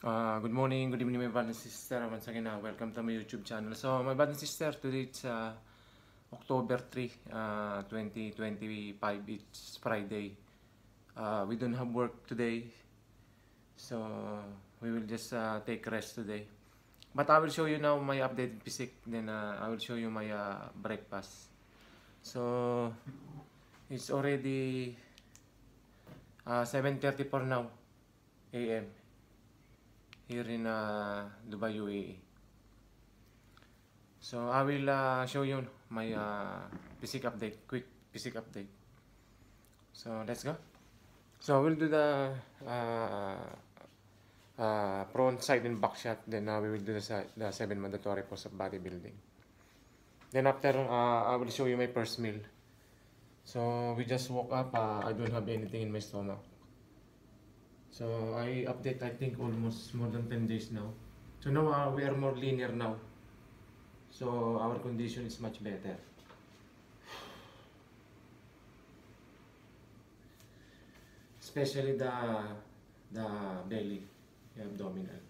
Good morning, good evening, my brother and sister. Once again, welcome to my YouTube channel. So, my brother and sister, today it's October 3, 2025. It's Friday. We don't have work today, so we will just take rest today. But I will show you now my updated physique. Then I will show you my breakfast. So, it's already 7:34 now a.m. here in Dubai, UAE. So I will show you my physique update, quick physique update. So let's go. So we'll do the front, side, and back shot. Then we will do the 7 mandatory pose of bodybuilding. Then after, I will show you my first meal. So we just woke up. I don't have anything in my stomach. So I update, I think, almost more than 10 days now. So now we are more linear now. So our condition is much better. Especially the belly, the abdominal.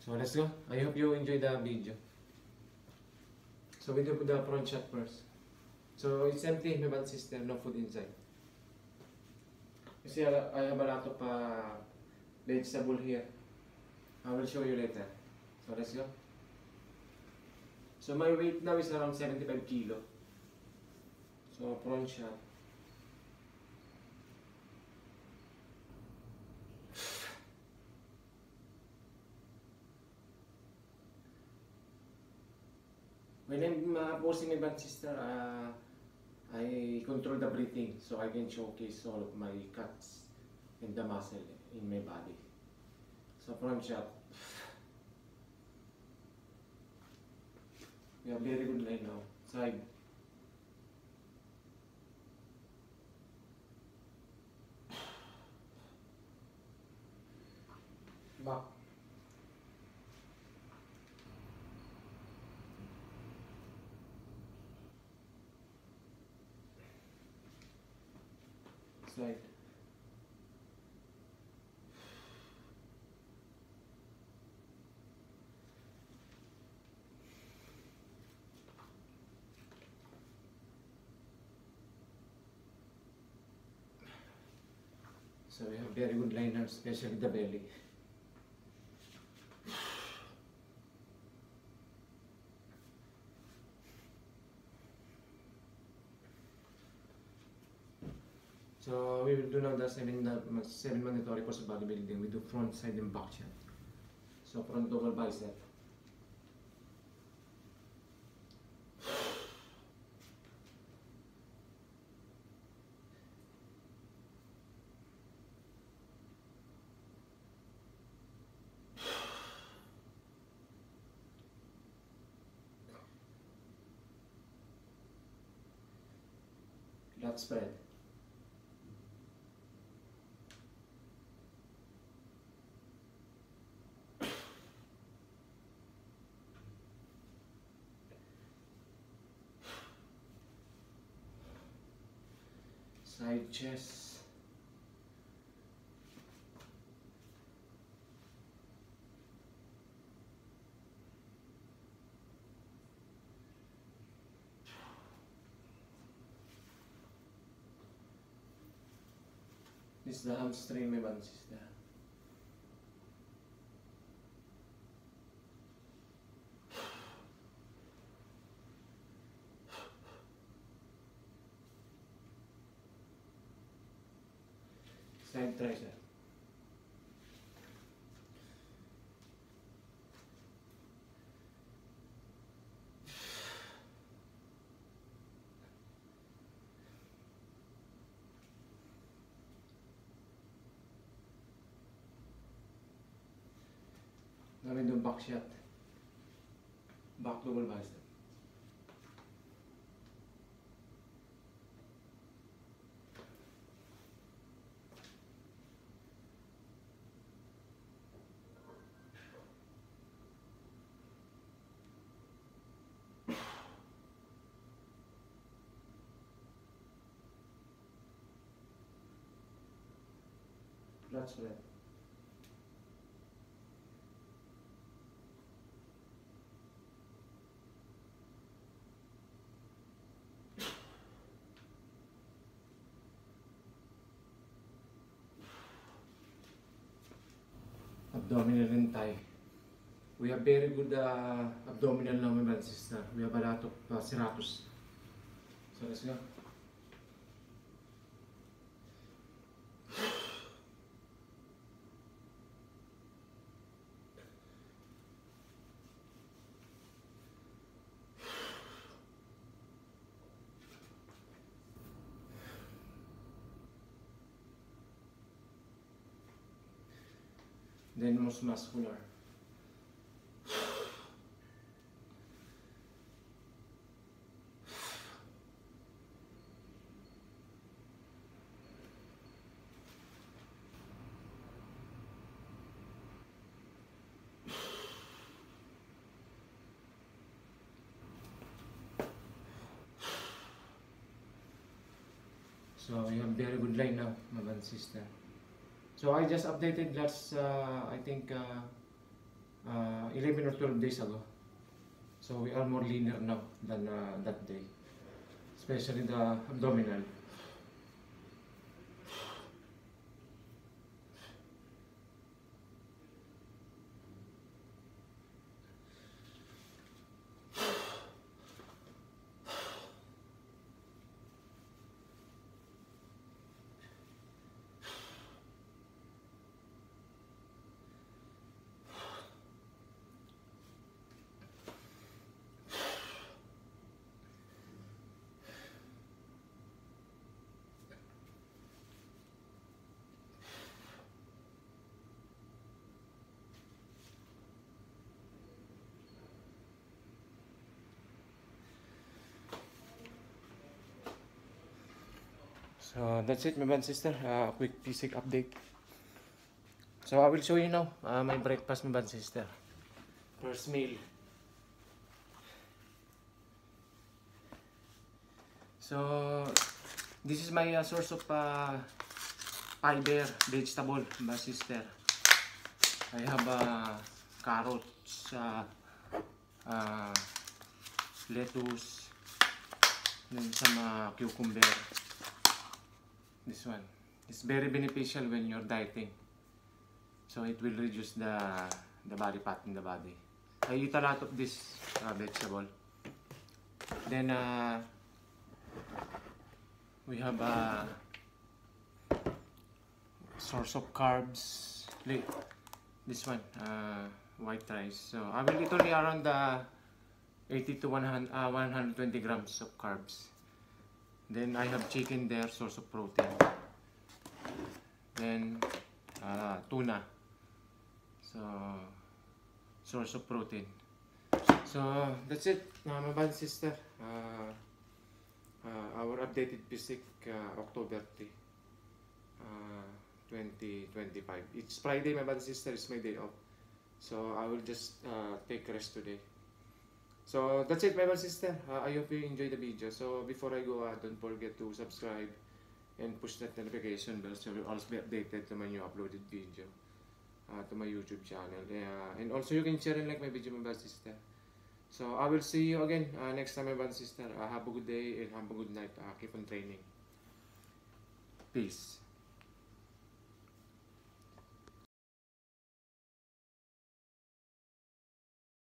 So let's go. I hope you enjoy the video. So we do the front shot first. So it's empty, my bad sister, no food inside. You see, I have a lot of vegetable here. I will show you later. So let's go. So my weight now is around 75 kilo. So front shot. When I'm posing my bad sister, I control the breathing so I can showcase all of my cuts and the muscle in my body. So front shot. We have very good line now. Side. Back. Side. So we have very good liners, especially the belly. So we will do now the 7 mandatory pose of bodybuilding. We do front, side, and back shot. So front double bicep. Lat spread. Side chest. This is the hamstring, my bad sister. Side tricep. Now we do back shot. Back double bicep. Lat spread. abdominal and thigh. We have very good abdominal now, my brother and sister. We have a lot of serratus. So let's go. Then most muscular. So we have very good line now, my brother and sister. So I just updated last, I think, 11 or 12 days ago. So we are more leaner now than that day, especially the abdominal. So that's it, my brother and sister. Quick physique update. So I will show you now my breakfast, my brother and sister. First meal. So this is my source of fiber, vegetable, my sister. I have carrots, lettuce, then some cucumber. This one. It's very beneficial when you're dieting. So it will reduce the body fat in the body. I eat a lot of this vegetable. Then we have a source of carbs. This one, white rice. So I will eat only around 80 to 120 grams of carbs. Then I have chicken there, source of protein. Then tuna, so source of protein. So that's it, my brother and sister. Our updated physique, October 3, 2025. It's Friday, my brother and sister. It's my day off, so I will just take rest today. So that's it, my brother and sister. I hope you enjoyed the video. So before I go, don't forget to subscribe and push that notification bell so you'll always be updated to my new uploaded video to my YouTube channel. And also you can share and like my video, my brother and sister. So I will see you again next time, my brother and sister. Have a good day and have a good night. Keep on training. Peace.